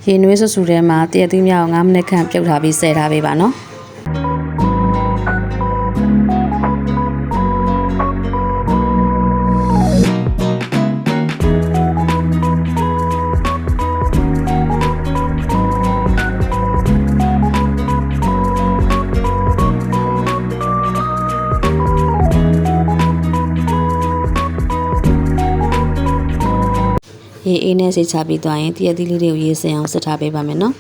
ရေနွေးဆဆူထဲမှာတရက်သီးမြောက်9မိနစ်ခန့်ပြုတ်ထားပြီးဆဲထားပေးပါနော်ရေအေးနဲ့စိတ်ချပြီးသွားရင်တရက်သီးလေးတွေကိုရေးစင်အောင်စစ်ထားပေးပါမယ်နော်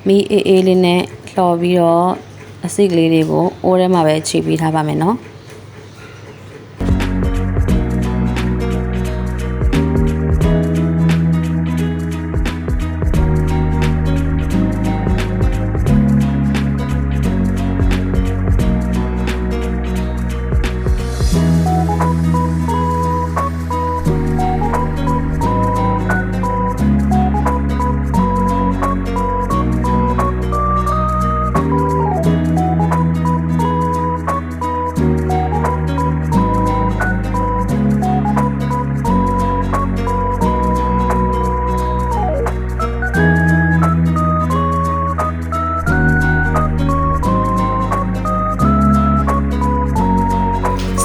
မီးအေးအေးလေးနဲ့လှော်ပြီးတော့အစိတ်ကလေးတွေကိုအိုးထဲမှာပဲခြေပေးထားပါမယ်နော်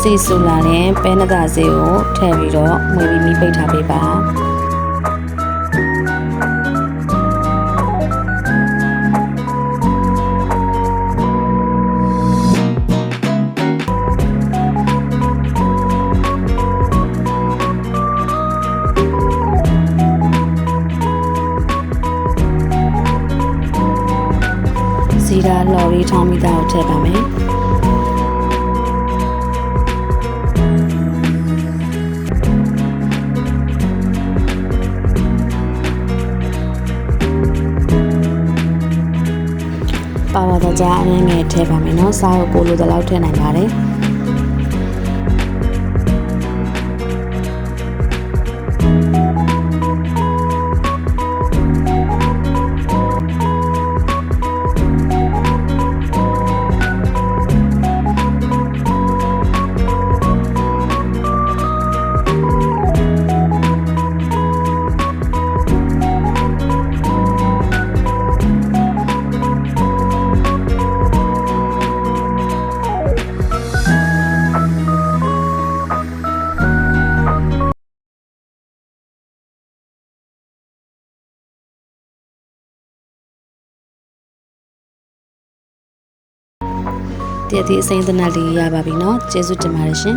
စိတ်ဆူလာတဲ့ပဲနတာဆေးကိုထည့်ပြီးတော့မွေပြီးမိပိတ်ထားပေးပါစီရာလော်ရီထောင်းမိသားကိုထည့်ပါမယ်ပါဝါတကြားအငယ်ငယ်ထည့်ပါမယ်နော်စားကိုပိုလိုတလောက်ထည့်နိုင်ပါတယ်တရက်ဒီအစိမ်းသနက်လေးရပါပြီเนาะကျေးဇူးတင်ပါတယ်ရှင်